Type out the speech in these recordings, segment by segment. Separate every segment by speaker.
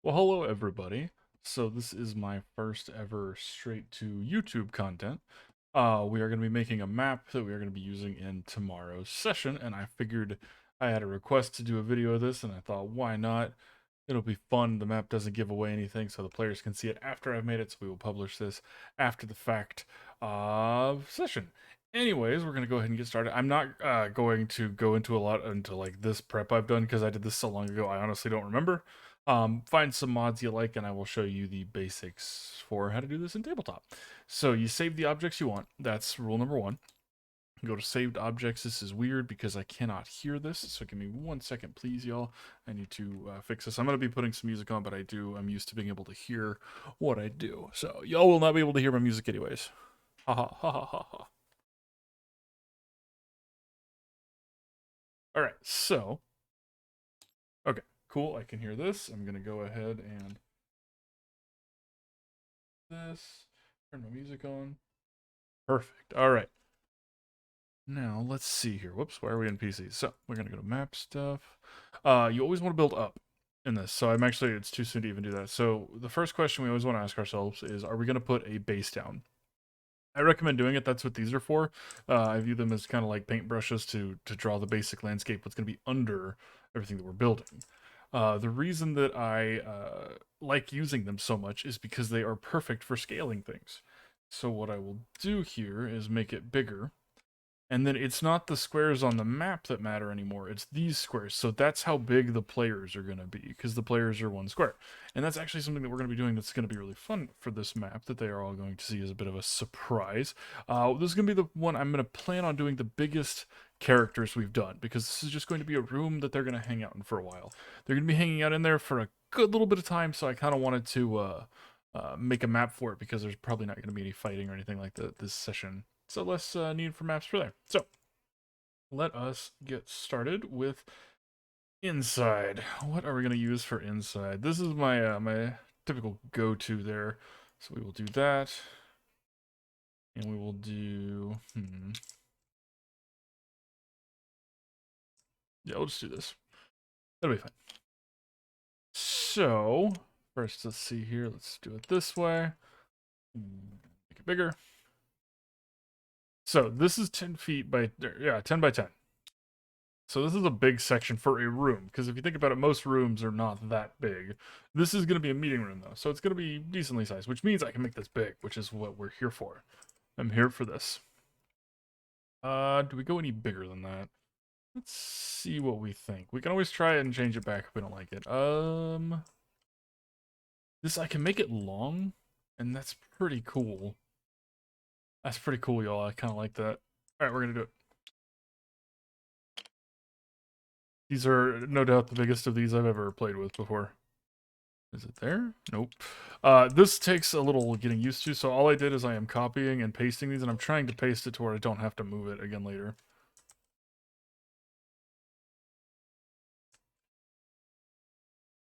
Speaker 1: Well, hello everybody. So this is my first ever straight to YouTube content. We are going to be making a map that we are going to be using in tomorrow's session, and I figured I had a request to do a video of this, and I thought, why not? It'll be fun. The map doesn't give away anything, so the players can see it after I've made it, so we will publish this after the fact of session. Anyways, we're going to go ahead and get started. I'm not going to go into a lot into like this prep I've done because I did this so long ago, I honestly don't remember. Find some mods you like, and I will show you the basics for how to do this in tabletop. So you save the objects you want. That's rule number one. Go to saved objects. This is weird because I cannot hear this. So give me 1 second, please, y'all. I need to fix this. I'm going to be putting some music on, but I'm used to being able to hear what I do. So y'all will not be able to hear my music anyways. Ha ha ha ha ha ha. All right, so, okay, cool. I can hear this. I'm going to go ahead and this. Turn my music on. Perfect. All right. Now, let's see here. Whoops, why are we in PC? So, we're going to go to map stuff. You always want to build up in this. So, it's too soon to even do that. So, the first question we always want to ask ourselves is, are we going to put a base down? I recommend doing it. That's what these are for. I view them as kind of like paintbrushes to draw the basic landscape, what's going to be under everything that we're building. The reason that I like using them so much is because they are perfect for scaling things. So what I will do here is make it bigger. And then it's not the squares on the map that matter anymore. It's these squares. So that's how big the players are going to be, because the players are one square. And that's actually something that we're going to be doing that's going to be really fun for this map that they are all going to see as a bit of a surprise. This is going to be the one I'm going to plan on doing the biggest characters we've done, because this is just going to be a room that they're going to hang out in for a while. They're going to be hanging out in there for a good little bit of time, so I kind of wanted to make a map for it, because there's probably not going to be any fighting or anything like that this session. So less need for maps for there. So let us get started with inside. What are we going to use for inside? This is my my typical go-to there. So we will do that. And we will do... Yeah, we'll just do this. That'll be fine. So, first let's see here. Let's do it this way. Make it bigger. So this is 10 feet by... Yeah, 10 by 10. So this is a big section for a room, because if you think about it, most rooms are not that big. This is going to be a meeting room, though, so it's going to be decently sized, which means I can make this big, which is what we're here for. I'm here for this. Do we go any bigger than that? Let's see what we think. We can always try it and change it back if we don't like it. This, I can make it long, and that's pretty cool. That's pretty cool, y'all. I kind of like that. All right, we're going to do it. These are no doubt the biggest of these I've ever played with before. Is it there? Nope. This takes a little getting used to, so all I did is I am copying and pasting these, and I'm trying to paste it to where I don't have to move it again later.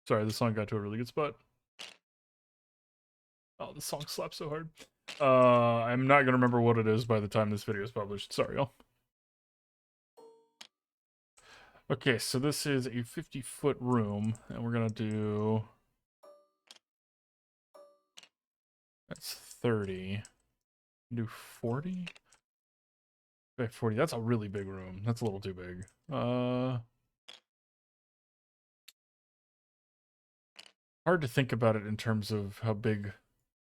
Speaker 1: Sorry, the song got to a really good spot. Oh, the song slaps so hard. I'm not gonna remember what it is by the time this video is published. Sorry, y'all. Okay, so this is a 50-foot room, and we're gonna do... That's 30. Do 40? Okay, 40. That's a really big room. That's a little too big. Hard to think about it in terms of how big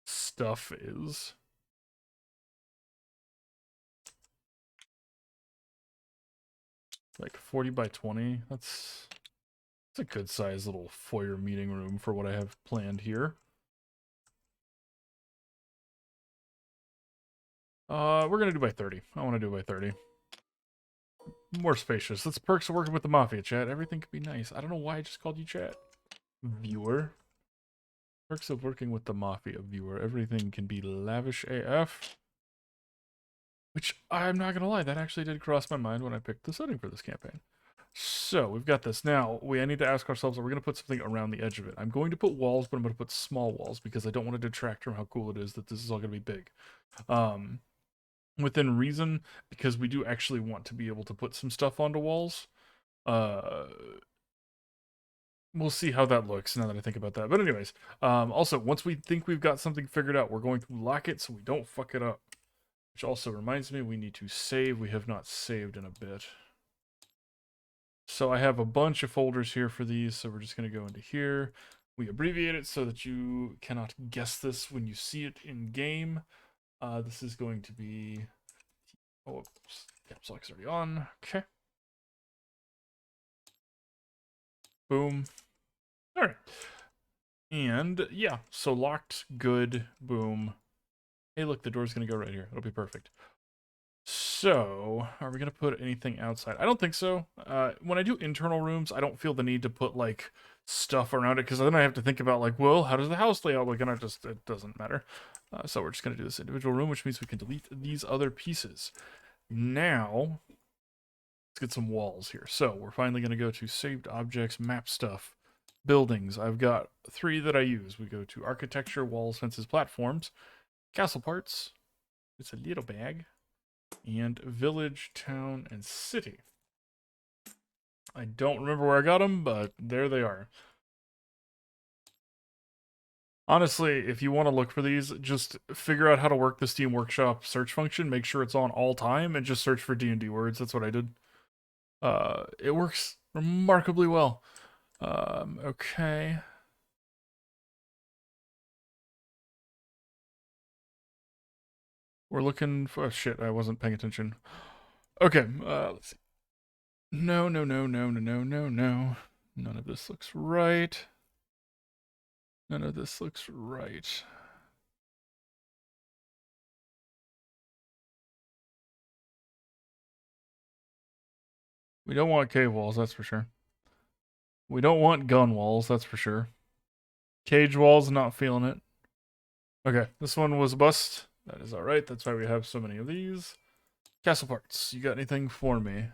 Speaker 1: stuff is. Like 40 by 20. That's a good sized little foyer meeting room for what I have planned here. We're gonna do by 30. I want to do by 30. More spacious. That's perks of working with the Mafia, chat. Everything could be nice. I don't know why I just called you chat. Viewer. Perks of working with the Mafia, viewer. Everything can be lavish AF. Which, I'm not gonna lie, that actually did cross my mind when I picked the setting for this campaign. So, we've got this. Now, I need to ask ourselves, are we going to put something around the edge of it? I'm going to put walls, but I'm going to put small walls, because I don't want to detract from how cool it is that this is all going to be big. Within reason, because we do actually want to be able to put some stuff onto walls. we'll see how that looks now that I think about that. But anyways, also, once we think we've got something figured out, we're going to lock it so we don't fuck it up. Which also reminds me, we need to save. We have not saved in a bit. So I have a bunch of folders here for these, so we're just going to go into here. We abbreviate it so that you cannot guess this when you see it in game. This is going to be... Oh, oops. Caps lock's already on. Okay. Boom. All right. And yeah, so locked, good, boom. Hey, look, the door's going to go right here. It'll be perfect. So, are we going to put anything outside? I don't think so. When I do internal rooms, I don't feel the need to put, like, stuff around it, because then I have to think about, like, well, how does the house layout look? And it doesn't matter. So we're just going to do this individual room, which means we can delete these other pieces. Now, let's get some walls here. So, we're finally going to go to saved objects, map stuff, buildings. I've got 3 that I use. We go to architecture, walls, fences, platforms, castle parts. It's a little bag. And village, town, and city. I don't remember where I got them, but there they are. Honestly, if you want to look for these, just figure out how to work the Steam Workshop search function, make sure it's on all time, and just search for D&D words. That's what I did. It works remarkably well. Okay. We're looking for... Oh, shit, I wasn't paying attention. Okay, let's see. No. None of this looks right. None of this looks right. We don't want cave walls, that's for sure. We don't want gun walls, that's for sure. Cage walls, not feeling it. Okay, this one was a bust. That is alright, that's why we have so many of these. Castle parts, you got anything for me?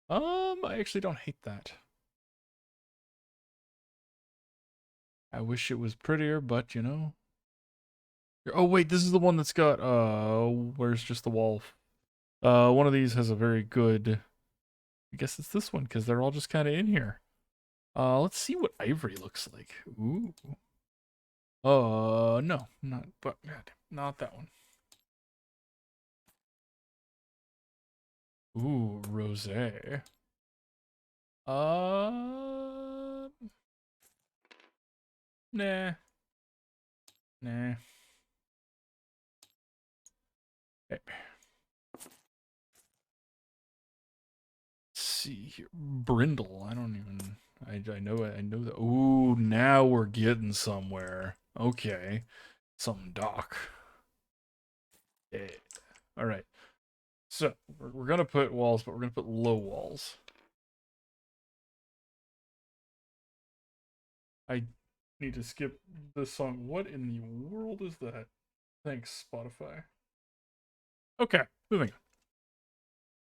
Speaker 1: I actually don't hate that. I wish it was prettier, but you know. Oh wait, this is the one that's got, where's just the wall? One of these has a very good, I guess it's this one, because they're all just kind of in here. Let's see what ivory looks like. Ooh. No, not that one. Ooh, rosé. Uh, nah. Nah. Hey. Let's see here. Brindle. I don't even... I know that. Ooh, now we're getting somewhere. Okay. Something dark. Yeah. All right. So, we're going to put walls, but we're going to put low walls. I need to skip this song. What in the world is that? Thanks, Spotify. Okay, moving on.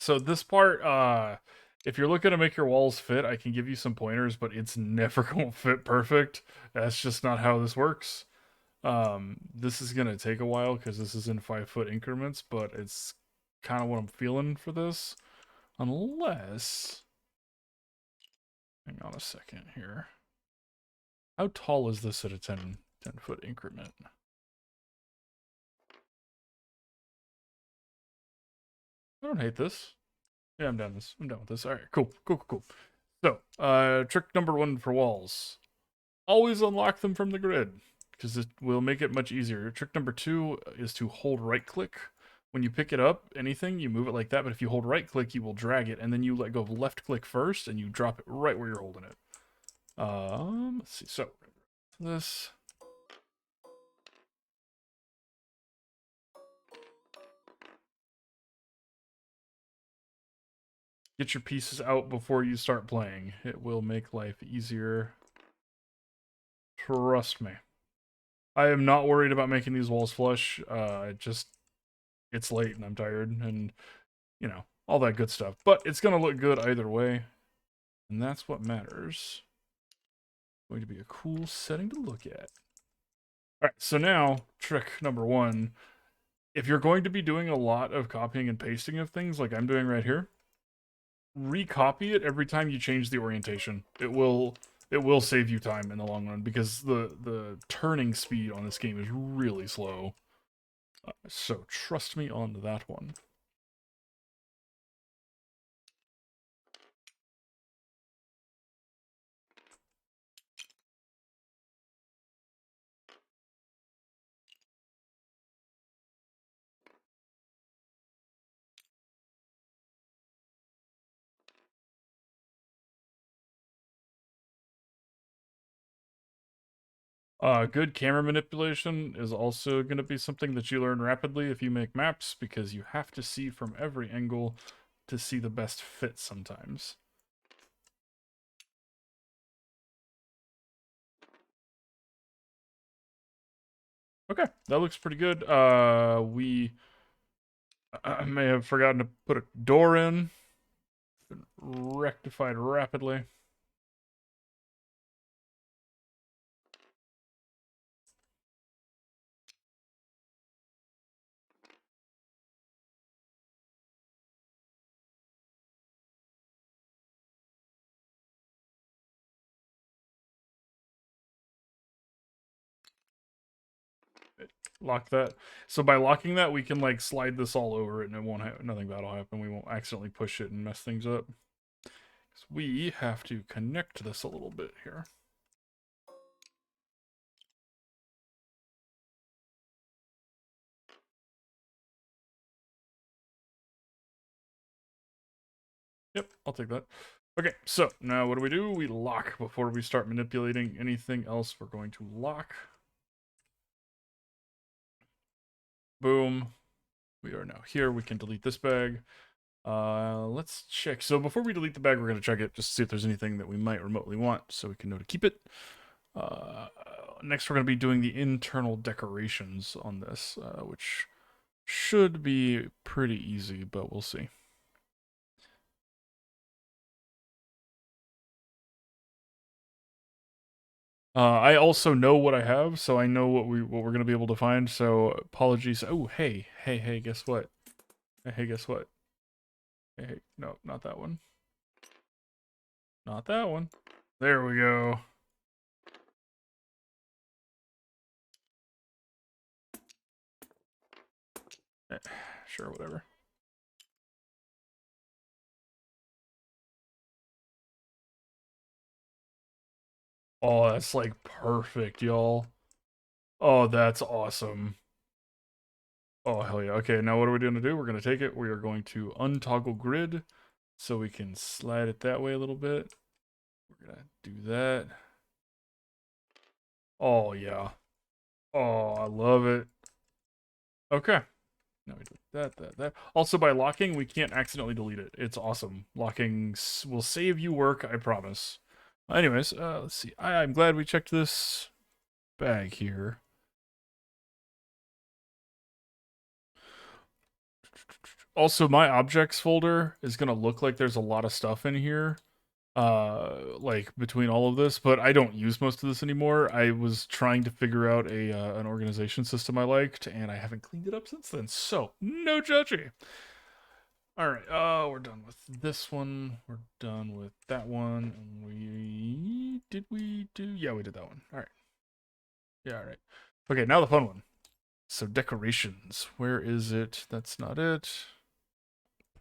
Speaker 1: So this part, if you're looking to make your walls fit, I can give you some pointers, but it's never going to fit perfect. That's just not how this works. This is going to take a while because this is in 5-foot increments, but it's kind of what I'm feeling for this. Unless... Hang on a second here. How tall is this at a 10-foot increment? I don't hate this. Yeah, I'm done with this. All right, cool. So, trick number 1 for walls. Always unlock them from the grid, because it will make it much easier. Trick number 2 is to hold right-click. When you pick it up, anything, you move it like that, but if you hold right-click, you will drag it, and then you let go of left-click first, and you drop it right where you're holding it. Let's see. So, this... Get your pieces out before you start playing. It will make life easier. Trust me. I am not worried about making these walls flush. It's late and I'm tired and, you know, all that good stuff. But it's going to look good either way. And that's what matters. Going to be a cool setting to look at. All right, so now, trick number 1. If you're going to be doing a lot of copying and pasting of things like I'm doing right here, recopy it every time you change the orientation. It will it will save you time in the long run because the turning speed on this game is really slow. So trust me on that one. Good camera manipulation is also going to be something that you learn rapidly if you make maps, because you have to see from every angle to see the best fit sometimes. Okay, that looks pretty good. We may have forgotten to put a door in. Been rectified rapidly. Lock that. So by locking that, we can like slide this all over it, and it won't have nothing bad will happen. We won't accidentally push it and mess things up. So we have to connect this a little bit here. Yep, I'll take that. Okay, so now what do? We lock before we start manipulating anything else. We're going to lock. Boom. We are now here. We can delete this bag. Let's check. So before we delete the bag, we're going to check it just to see if there's anything that we might remotely want, so we can know to keep it. Next, we're going to be doing the internal decorations on this, which should be pretty easy, but we'll see. I also know what I have, so I know what we're gonna be able to find. So apologies. Oh, hey, guess what? Hey, guess what? Hey, no, not that one. Not that one. There we go. Sure, whatever. Oh, that's like perfect, y'all. Oh, that's awesome. Oh, hell yeah. Okay, now what are we going to do? We're going to take it. We are going to untoggle grid so we can slide it that way a little bit. We're going to do that. Oh, yeah. Oh, I love it. Okay. Now we do that. Also, by locking, we can't accidentally delete it. It's awesome. Locking will save you work, I promise. Anyways, let's see. I'm glad we checked this bag here. Also, my objects folder is going to look like there's a lot of stuff in here, like between all of this, but I don't use most of this anymore. I was trying to figure out an organization system I liked, and I haven't cleaned it up since then, so no judging. All right, we're done with this one. We're done with that one. And we do? Yeah, we did that one. All right. Yeah, all right. Okay, now the fun one. So decorations. Where is it? That's not it.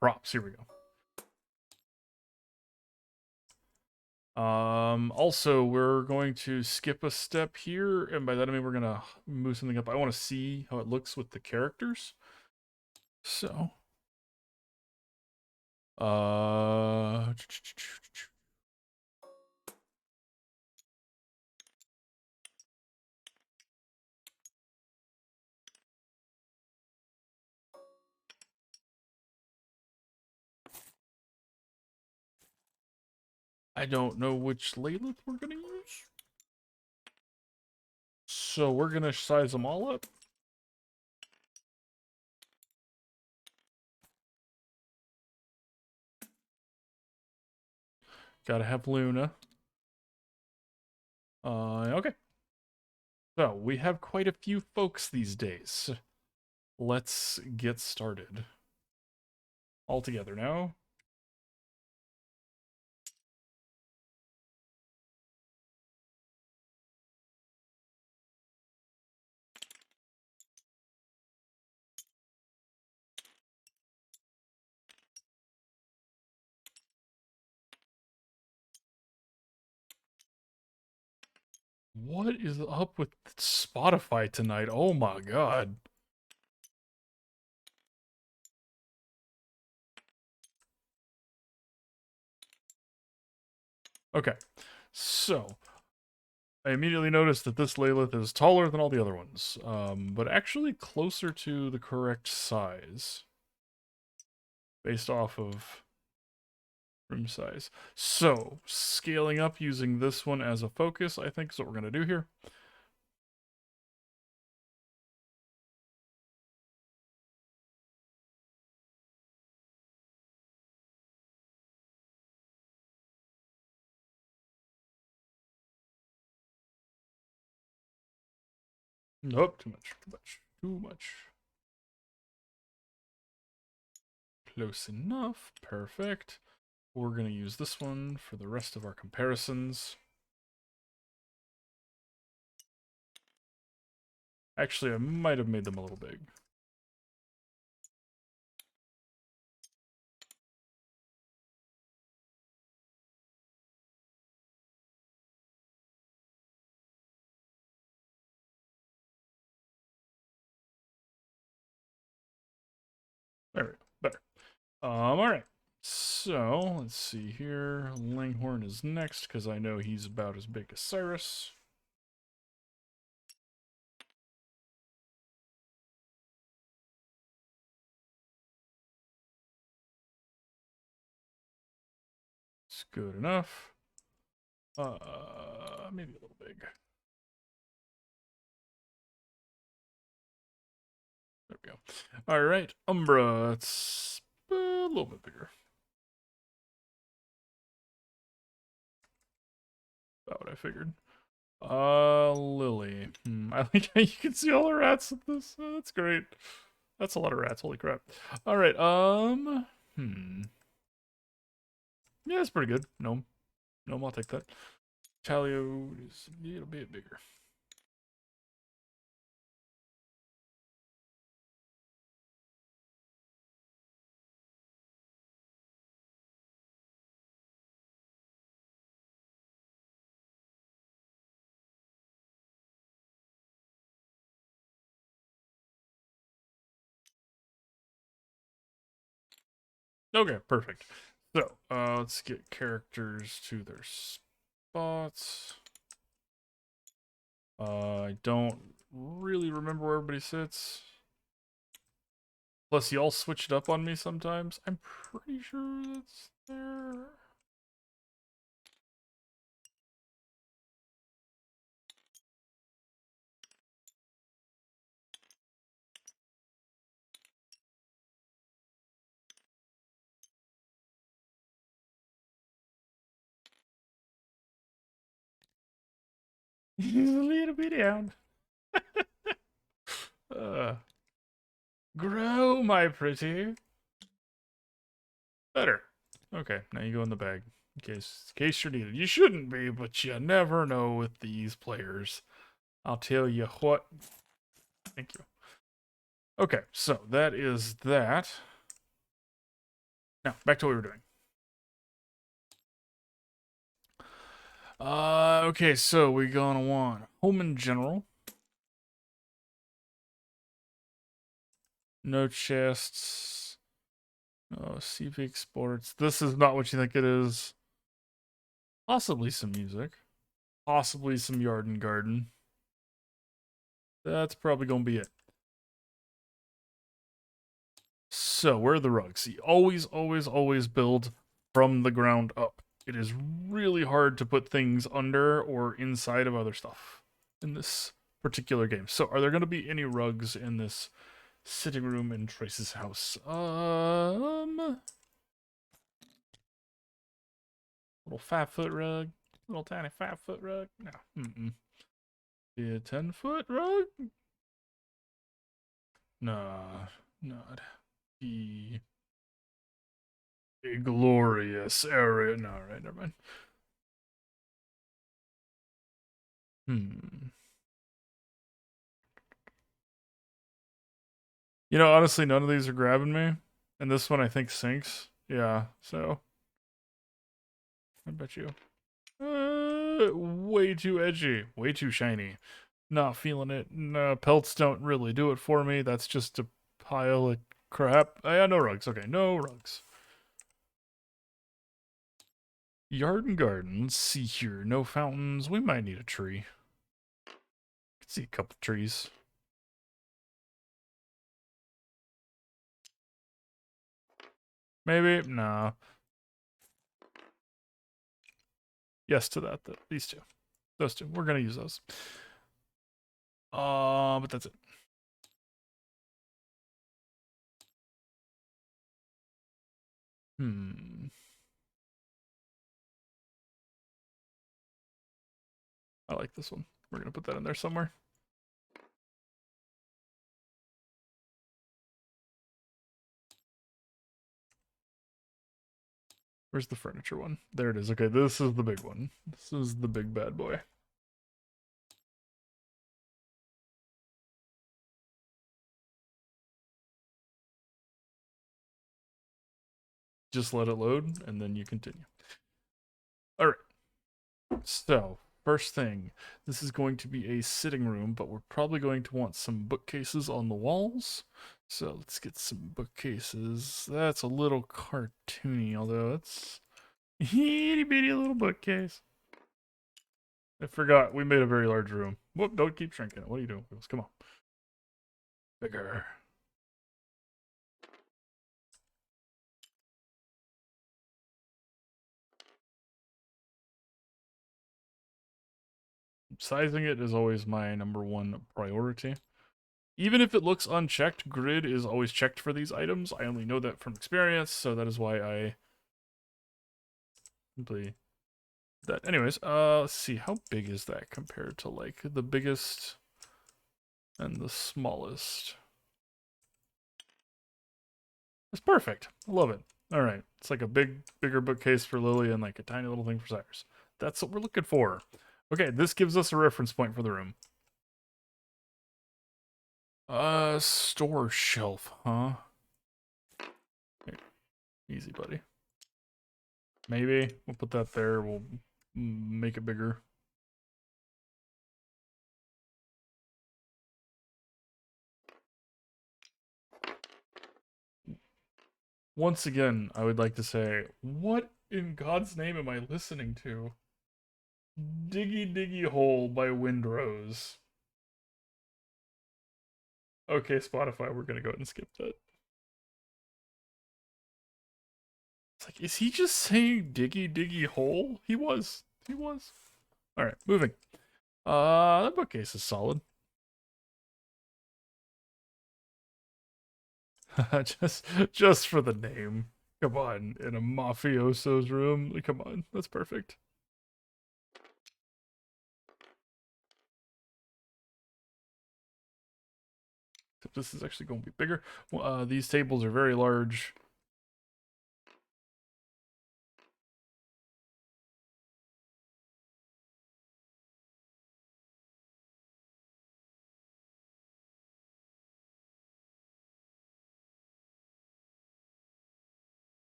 Speaker 1: Props. Here we go. Also, we're going to skip a step here, and by that I mean we're gonna move something up. I want to see how it looks with the characters. So, uh, I don't know which Laylath we're gonna use. So we're gonna size them all up. Gotta have Luna. Okay. So we have quite a few folks these days. Let's get started. All together now. What is up with Spotify tonight? Oh my god. Okay, so I immediately noticed that this Lilith is taller than all the other ones, but actually closer to the correct size based off of room size. So, scaling up using this one as a focus, I think is what we're going to do here. Nope, too much, too much, too much. Close enough, perfect. We're going to use this one for the rest of our comparisons. Actually, I might have made them a little big. There we go, better. Alright. So, let's see here. Langhorn is next, because I know he's about as big as Cyrus. It's good enough. Maybe a little big. There we go. Alright, Umbra. It's a little bit bigger. About what I figured. Lily. I like how you can see all the rats with this. Oh, that's great. That's a lot of rats. Holy crap. Alright, yeah, that's pretty good. Gnome. Gnome, I'll take that. Talio is a little bit bigger. Okay, perfect. So, let's get characters to their spots. I don't really remember where everybody sits. Plus, y'all switched up on me sometimes. I'm pretty sure that's there. He's a little bit down. uh, grow, my pretty. Better. Okay, now you go in the bag. In case you're needed. You shouldn't be, but you never know with these players. I'll tell you what. Thank you. Okay, so that is that. Now, back to what we were doing. Okay, so we're gonna want home in general. No chests. No CV sports. This is not what you think it is. Possibly some music. Possibly some yard and garden. That's probably gonna be it. So, where are the rugs? You always, always, always build from the ground up. It is really hard to put things under or inside of other stuff in this particular game. So, are there going to be any rugs in this sitting room in Trice's house? Little 5-foot rug, little tiny 5-foot rug. No, be a 10-foot rug. Nah, not be a glorious area. No, all right, never mind. You know, honestly, none of these are grabbing me. And this one I think sinks. Yeah, so. I bet you. Way too edgy. Way too shiny. Not feeling it. No, pelts don't really do it for me. That's just a pile of crap. Yeah, no rugs. Okay, no rugs. Yard and garden. Let's see here. No fountains. We might need a tree. Could see a couple trees. Maybe? Nah. Yes to that. These two. Those two. We're gonna use those. But that's it. I like this one. We're gonna put that in there somewhere. Where's the furniture one? There it is. Okay, this is the big one. This is the big bad boy. Just let it load, and then you continue. All right. So, first thing, this is going to be a sitting room, but we're probably going to want some bookcases on the walls. So let's get some bookcases. That's a little cartoony, although it's a itty bitty little bookcase. I forgot we made a very large room. Whoop, don't keep shrinking it. What are you doing? Come on. Bigger. Sizing it is always my number one priority. Even if it looks unchecked, grid is always checked for these items. I only know that from experience, so that is why I simply that. Anyways, let's see. How big is that compared to like the biggest and the smallest? It's perfect. I love it. All right. It's like a bigger bookcase for Lily and like a tiny little thing for Cyrus. That's what we're looking for. Okay, this gives us a reference point for the room. Store shelf, huh? Here, easy, buddy. Maybe we'll put that there. We'll make it bigger. Once again, I would like to say, what in God's name am I listening to? Diggy Diggy Hole by Windrose. Okay, Spotify, we're gonna go ahead and skip that. It's like, is he just saying Diggy Diggy Hole? He was. He was. Alright, moving. That bookcase is solid. just for the name. Come on, in a mafioso's room. Come on, that's perfect. Except this is actually going to be bigger. These tables are very large.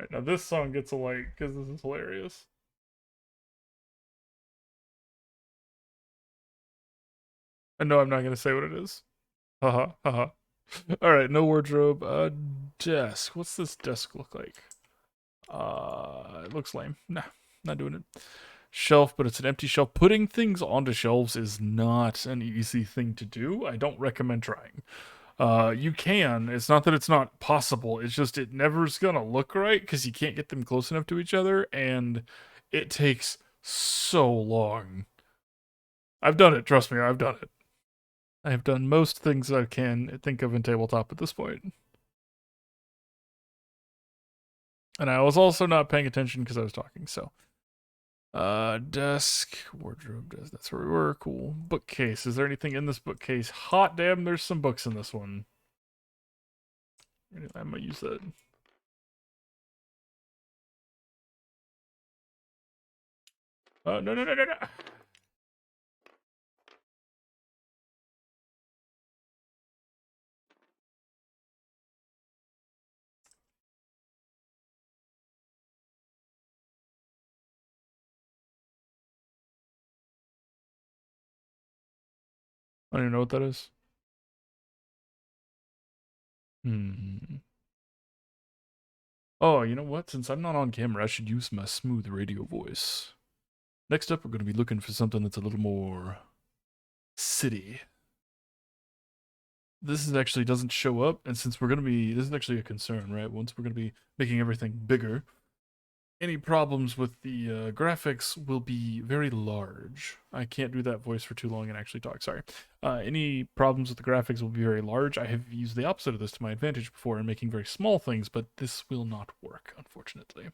Speaker 1: Right, now this song gets a like because this is hilarious. And no, I'm not gonna say what it is. Haha, haha. All right, no wardrobe. Desk. What's this desk look like? It looks lame. Nah, not doing it. Shelf, but it's an empty shelf. Putting things onto shelves is not an easy thing to do. I don't recommend trying. You can. It's not that it's not possible. It's just it never's gonna look right because you can't get them close enough to each other, and it takes so long. I've done it. Trust me, I've done it. I have done most things I can think of in tabletop at this point. And I was also not paying attention because I was talking, so. Desk, wardrobe, desk, that's where we were. Cool. Bookcase. Is there anything in this bookcase? Hot damn, there's some books in this one. I might use that. No, no, no, no, no. I don't even know what that is. Hmm. Oh, you know what? Since I'm not on camera, I should use my smooth radio voice. Next up, we're going to be looking for something that's a little more city. This is actually doesn't show up, and since we're going to be, this is actually a concern, right? Once we're going to be making everything bigger, any problems with the graphics will be very large. I can't do that voice for too long and actually talk, sorry. Any problems with the graphics will be very large. I have used the opposite of this to my advantage before in making very small things, but this will not work, unfortunately.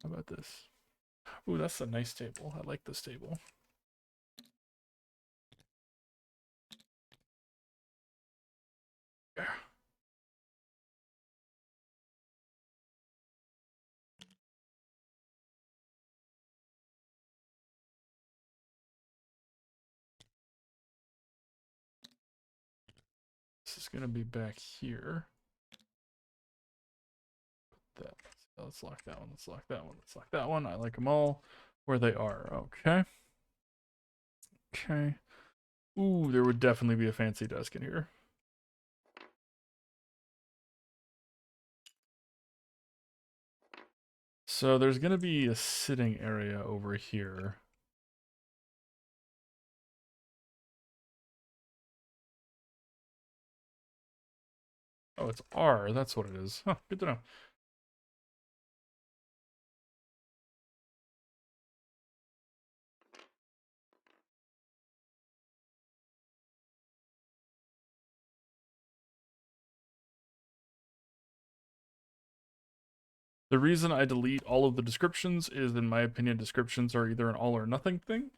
Speaker 1: How about this? Ooh, that's a nice table. I like this table. Yeah. This is going to be back here. That. Let's lock that one. Let's lock that one. Let's lock that one. I like them all where they are. Okay. Okay. Ooh, there would definitely be a fancy desk in here. So there's going to be a sitting area over here. Oh, it's R. That's what it is. Huh, good to know. The reason I delete all of the descriptions is, in my opinion, descriptions are either an all or nothing thing.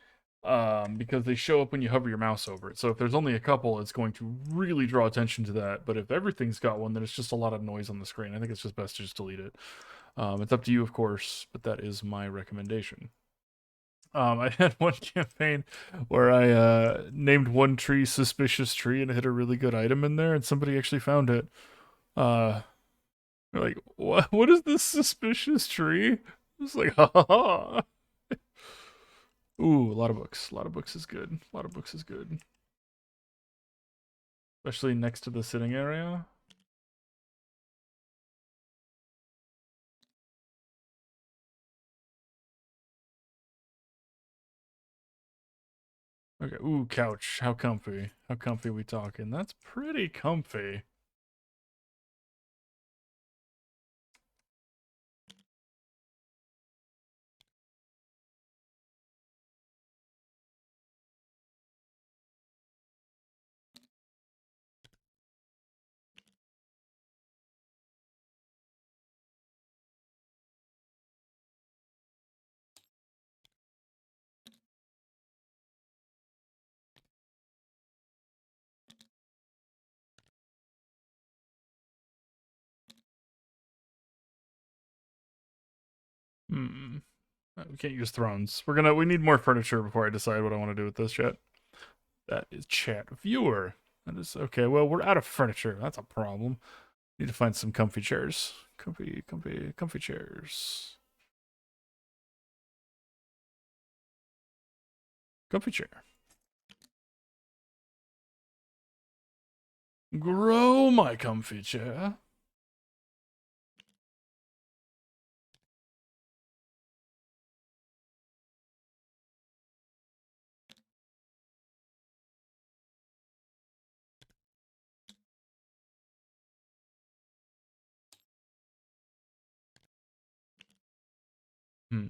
Speaker 1: Because they show up when you hover your mouse over it. So if there's only a couple, it's going to really draw attention to that. But if everything's got one, then it's just a lot of noise on the screen. I think it's just best to just delete it. It's up to you, of course, but that is my recommendation. I had one campaign where I named one tree Suspicious Tree and hit a really good item in there, and somebody actually found it. Uh, they're like, what is this suspicious tree? It's like, ha ha ha. Ooh, a lot of books. A lot of books is good. A lot of books is good. Especially next to the sitting area. Okay, ooh, couch. How comfy. How comfy we talking? That's pretty comfy. Hmm. We can't use thrones. We need more furniture before I decide what I want to do with this chat. That is chat viewer. That is okay. Well, we're out of furniture. That's a problem. Need to find some comfy chairs. Comfy chairs. Comfy chair. Grow my comfy chair. Hmm.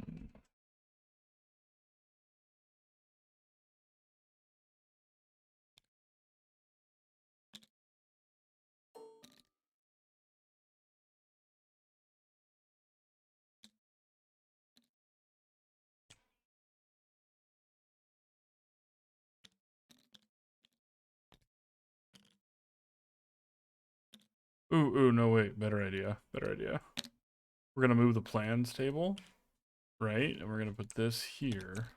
Speaker 1: Ooh, no, wait. Better idea. Better idea. We're going to move the plans table, right? And we're going to put this here.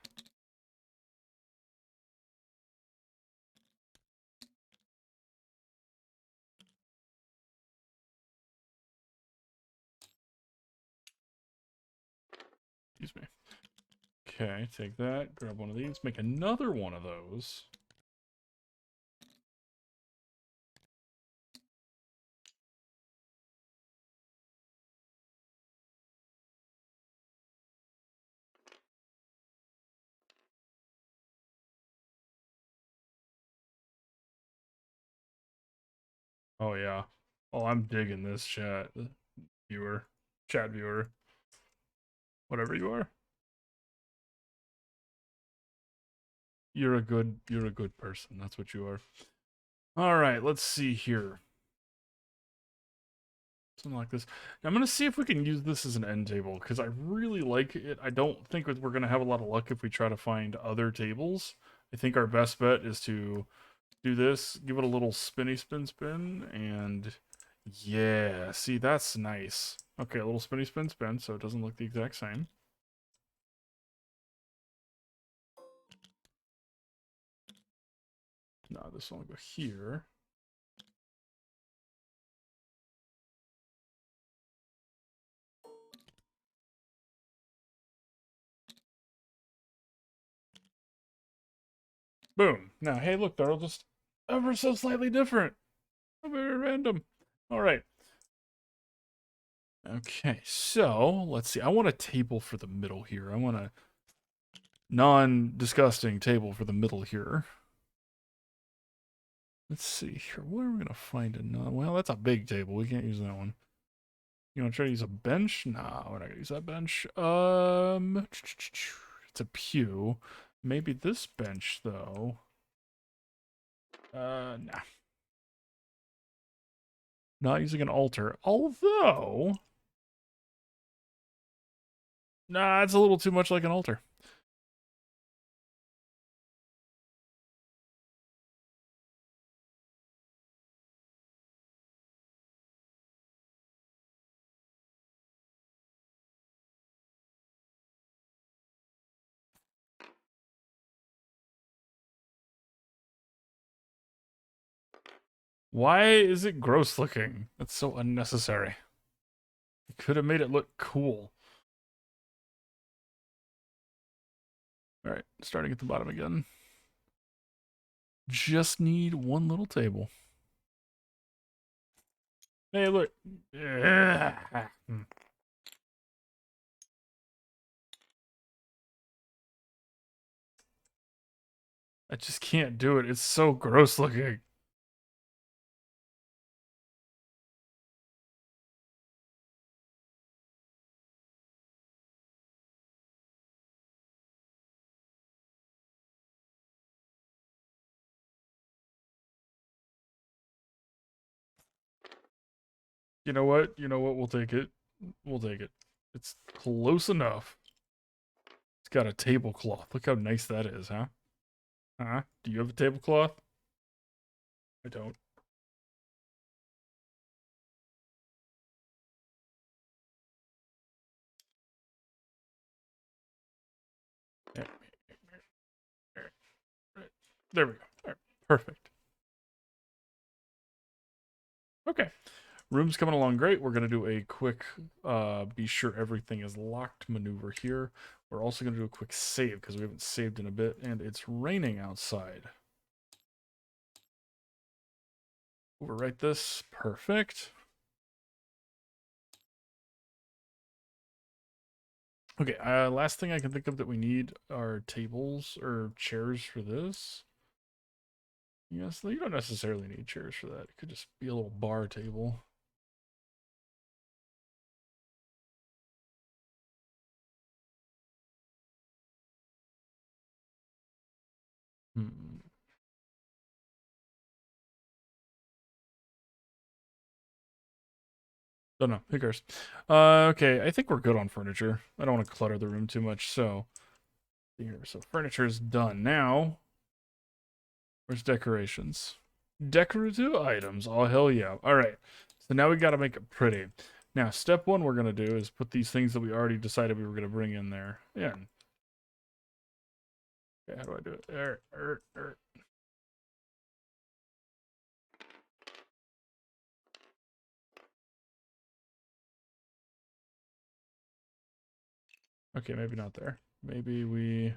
Speaker 1: Excuse me. Okay, take that. Grab one of these. Make another one of those. Oh yeah. Oh, I'm digging this viewer, chat viewer, whatever you are. You're a good person. That's what you are. All right, let's see here. Something like this. I'm gonna see if we can use this as an end table because I really like it. I don't think we're gonna have a lot of luck if we try to find other tables. I think our best bet is to do this, give it a little spinny spin spin, and yeah, see, that's nice. Okay, a little spinny spin spin, so it doesn't look the exact same. No, this one will go here. Boom. Now, hey, look, they're all just ever so slightly different. Very random. All right. Okay, so let's see. I want a table for the middle here. I want a non-disgusting table for the middle here. Let's see here. Where are we gonna find a non? Well, that's a big table. We can't use that one. You want to try to use a bench? Nah, we're not gonna use that bench. It's a pew. Maybe this bench though. Nah. Not using an altar. Although, nah, it's a little too much like an altar. Why is it gross looking? That's so unnecessary. You could have made it look cool. All right, starting at the bottom again. Just need one little table. Hey, look. I just can't do it. It's so gross looking. You know what? You know what? We'll take it. We'll take it. It's close enough. It's got a tablecloth. Look how nice that is, huh? Huh? Do you have a tablecloth? I don't. There we go. All right. Perfect. Okay. Room's coming along great. We're going to do a quick be sure everything is locked maneuver here. We're also going to do a quick save because we haven't saved in a bit, and it's raining outside. Overwrite this. Perfect. Okay, last thing I can think of that we need are tables or chairs for this. Yes, you don't necessarily need chairs for that. It could just be a little bar table. Hmm. Don't know. Who cares? Okay, I think we're good on furniture. I don't want to clutter the room too much, so here. So furniture's done. Now, where's decorations? Decorative items. Oh, hell yeah. All right. So now we got to make it pretty. Now, step one we're going to do is put these things that we already decided we were going to bring in there. Yeah. Okay, how do I do it? There. Okay, maybe not there. Maybe we...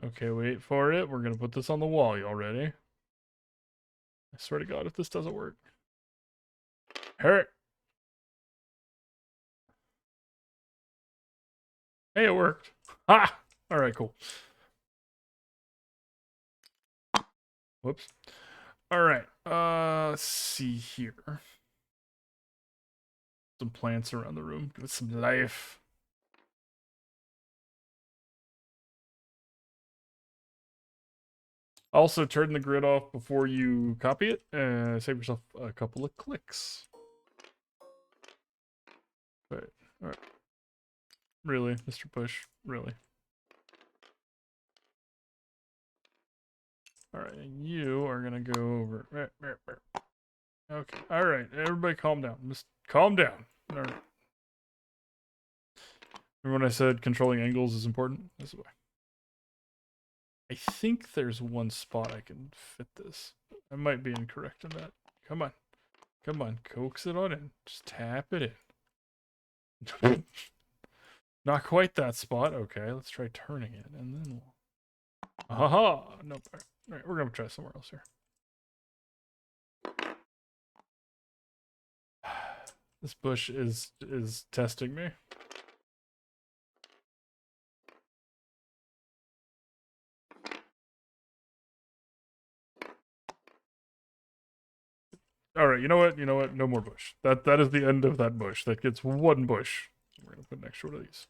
Speaker 1: Okay, wait for it. We're going to put this on the wall. Y'all ready? I swear to God, if this doesn't work. Hurt. Hey, it worked. Ha! All right, cool. Whoops. All right. Let's see here. Some plants around the room. Give it some life. Also, turn the grid off before you copy it. Save yourself a couple of clicks. Wait, all right. Really, Mr. Bush? Really? All right, and you are gonna go over. Okay. All right, everybody, calm down. Just calm down. All right. Remember when I said controlling angles is important? This way. I think there's one spot I can fit this. I might be incorrect in that. Come on. Come on. Coax it on in. Just tap it in. Not quite that spot. Okay, let's try turning it. And then we'll... Aha! Nope. All right, we're going to try somewhere else here. This bush is testing me. All right, you know what? You know what? No more bush. That is the end of that bush. That gets one bush. We're gonna put next to one of these.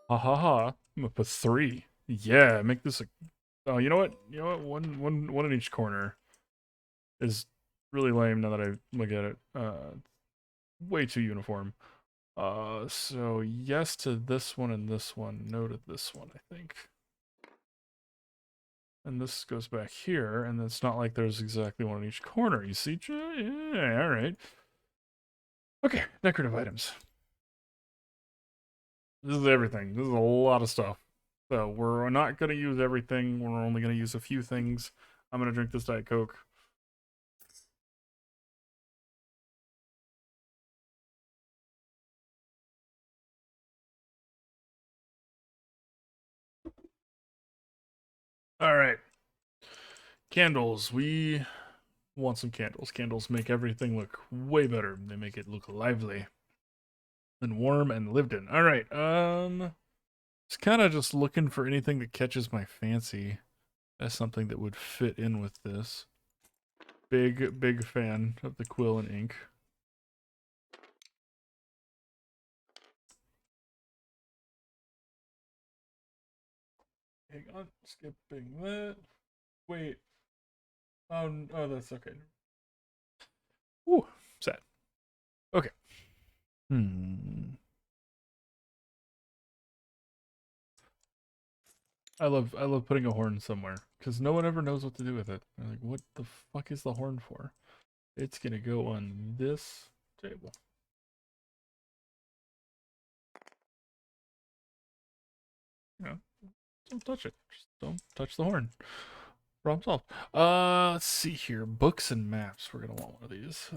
Speaker 1: Ha ha ha! I'm gonna put 3. Yeah, make this a. Oh, you know what? You know what? One in each corner is really lame. Now that I look at it, way too uniform. So yes to this one and this one. No to this one, I think. And this goes back here, and it's not like there's exactly one in each corner. You see? Yeah, all right. Okay, decorative items. This is everything. This is a lot of stuff. So we're not going to use everything. We're only going to use a few things. I'm going to drink this Diet Coke. All right. Candles. We want some candles. Candles make everything look way better. They make it look lively and warm and lived in. All right. It's kind of just looking for anything that catches my fancy as something that would fit in with this. Big fan of the quill and ink. Hang on, skipping that. Wait. Oh, that's okay. Ooh, sad. Okay. I love putting a horn somewhere because no one ever knows what to do with it. They're like, what the fuck is the horn for? It's gonna go on this table. You know, don't touch it. Just don't touch the horn. Problem solved. Let's see here. Books and maps. We're gonna want one of these.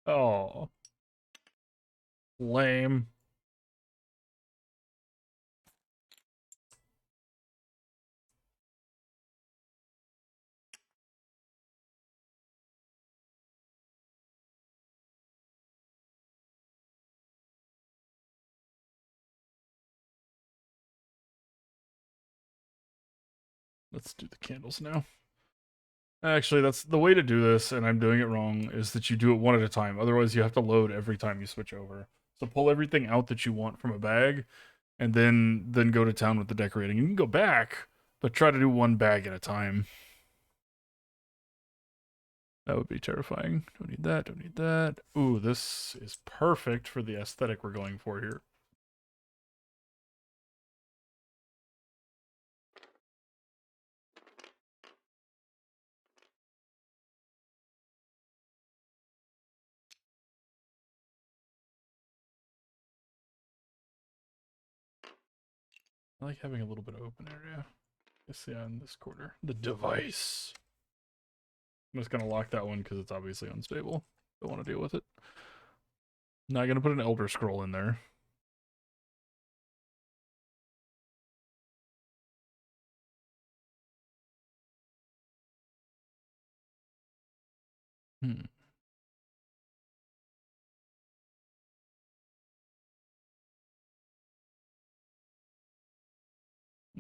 Speaker 1: Oh, lame. Let's do the candles now. Actually, that's the way to do this, and I'm doing it wrong, is that you do it one at a time. Otherwise, you have to load every time you switch over. So pull everything out that you want from a bag, and then go to town with the decorating. You can go back, but try to do one bag at a time. That would be terrifying. Don't need that, don't need that. Ooh, this is perfect for the aesthetic we're going for here. I like having a little bit of open area. Let's see on this corner. The device. I'm just gonna lock that one because it's obviously unstable. Don't want to deal with it. Not gonna put an Elder Scroll in there. Hmm.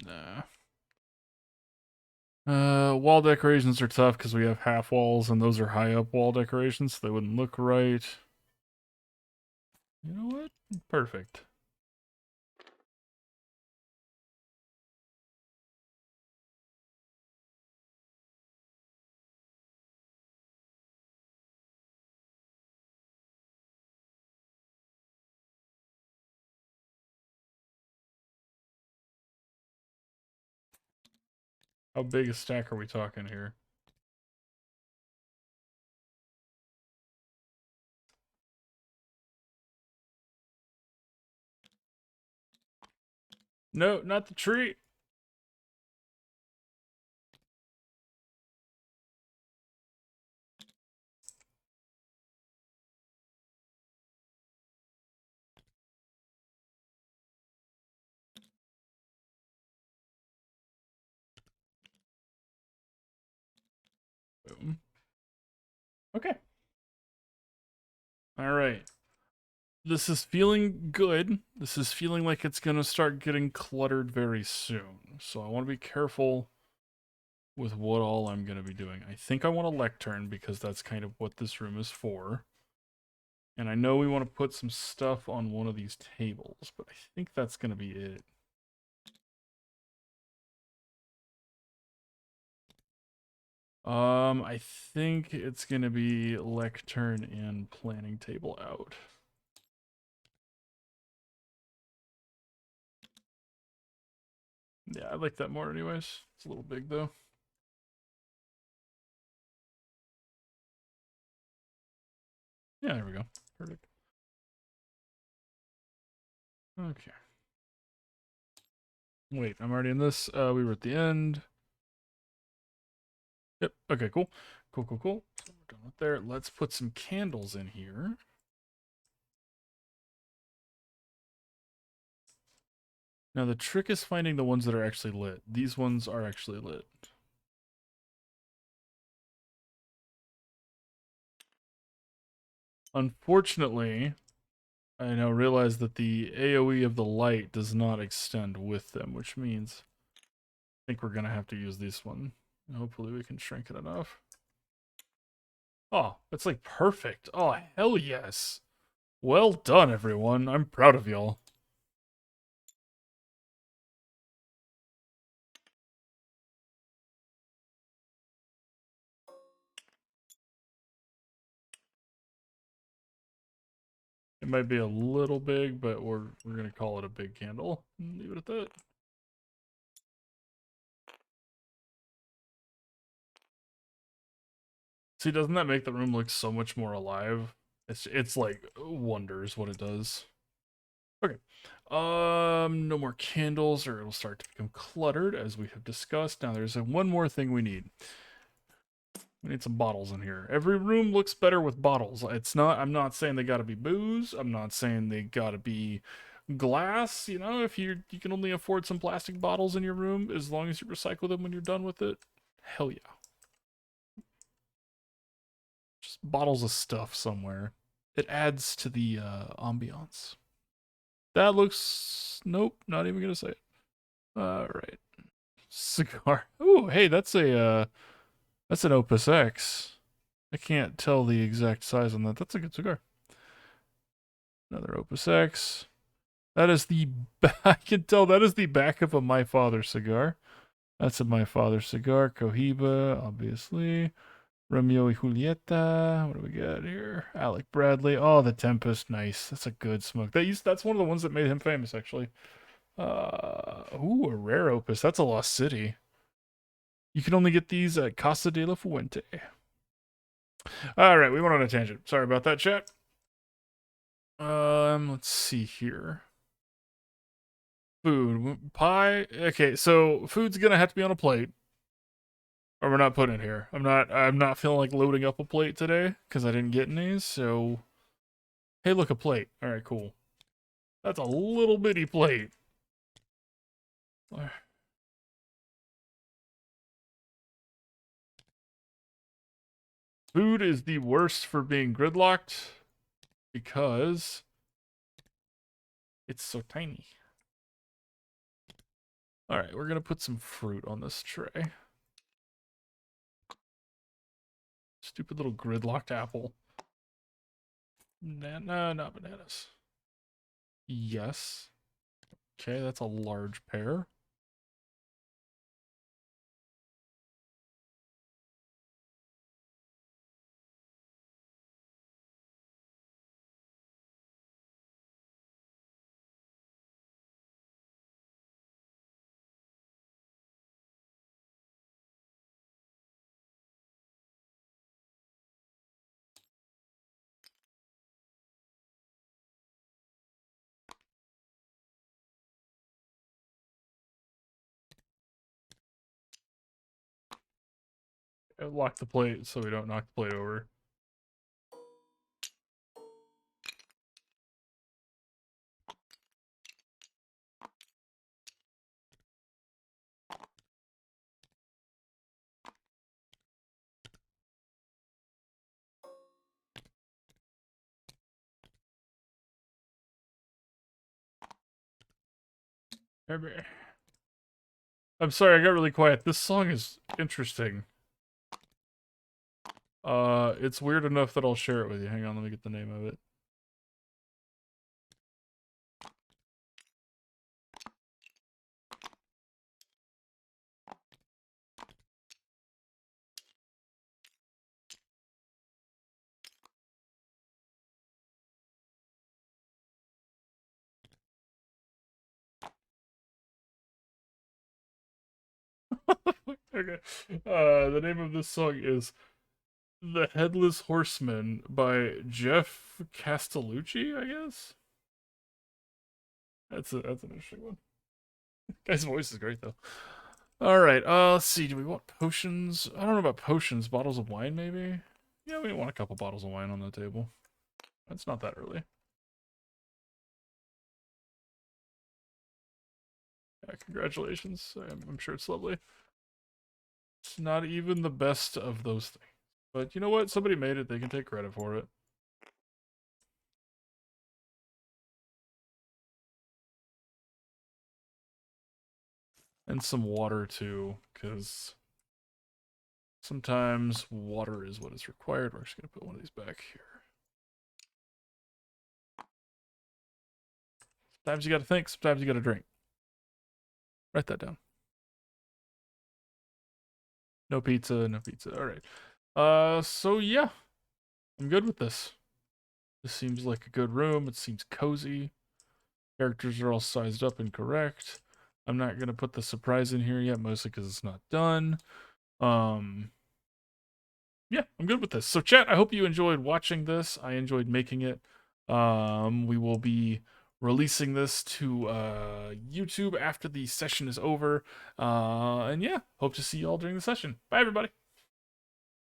Speaker 1: Nah. Wall decorations are tough because we have half walls and those are high up wall decorations, so they wouldn't look right. You know what? Perfect. How big a stack are we talking here? No, not the tree. Boom. Okay. All right. This is feeling good. This is feeling like it's going to start getting cluttered very soon. So I want to be careful with what all I'm going to be doing. I think I want a lectern because that's kind of what this room is for. And I know we want to put some stuff on one of these tables, but I think that's going to be it. I think it's going to be lectern and planning table out. Yeah, I like that more anyways. It's a little big though. Yeah, there we go. Perfect. Okay. Wait, I'm already in this. We were at the end. Yep. Okay, cool. Cool, cool, cool. So we're done with there. Let's put some candles in here. Now the trick is finding the ones that are actually lit. These ones are actually lit. Unfortunately, I now realize that the AoE of the light does not extend with them, which means I think we're gonna have to use this one. Hopefully we can shrink it enough. Oh, it's like perfect. Oh, hell yes. Well done, everyone. I'm proud of y'all. It might be a little big, but we're gonna call it a big candle. Leave it at that. See, doesn't that make the room look so much more alive? It's like wonders what it does. Okay. No more candles, or it'll start to become cluttered, as we have discussed. Now there's one more thing we need. We need some bottles in here. Every room looks better with bottles. It's not. I'm not saying they got to be booze. I'm not saying they got to be glass. You know, if you can only afford some plastic bottles in your room, as long as you recycle them when you're done with it, hell yeah. Just bottles of stuff somewhere. It adds to the ambiance. That looks. Nope, not even gonna say it. All right. Cigar. Oh, hey, that's an Opus X. I can't tell the exact size on that. That's a good cigar. Another Opus X. That is the I can tell that is the back of a My Father cigar. That's a My Father cigar. Cohiba, obviously. Romeo y Julieta. What do we got here? Alec Bradley. Oh, the Tempest. Nice. That's a good smoke. That's one of the ones that made him famous, actually. Ooh, a rare opus. That's a Lost City. You can only get these at Casa de la Fuente. All right, we went on a tangent. Sorry about that, chat. Let's see here. Food. Pie. Okay, so food's gonna have to be on a plate. Or we're not putting it here. I'm not feeling like loading up a plate today because I didn't get any, so hey, look, a plate. Alright, cool. That's a little bitty plate. Food is the worst for being gridlocked because it's so tiny. Alright, we're gonna put some fruit on this tray. Stupid little gridlocked apple. Nah, not bananas. Yes. Okay, that's a large pear. Lock the plate so we don't knock the plate over. I'm sorry, I got really quiet. This song is interesting. It's weird enough that I'll share it with you. Hang on, let me get the name of it. Okay. The name of this song is The Headless Horseman by Jeff Castellucci, I guess. That's an interesting one. Guy's voice is great though. All right. Let's see. Do we want potions? I don't know about potions. Bottles of wine, maybe. Yeah, we want a couple bottles of wine on the table. It's not that early. Yeah, congratulations. I'm sure it's lovely. It's not even the best of those things. But you know what? Somebody made it. They can take credit for it. And some water too, because sometimes water is what is required. We're just going to put one of these back here. Sometimes you got to think. Sometimes you got to drink. Write that down. No pizza, no pizza. All right. So yeah, I'm good with this. This seems like a good room. It seems cozy. Characters are all sized up and correct. I'm not going to put the surprise in here yet, mostly because it's not done. Yeah, I'm good with this. So chat, I hope you enjoyed watching this. I enjoyed making it. We will be releasing this to YouTube after the session is over. And yeah, hope to see you all during the session. Bye, everybody.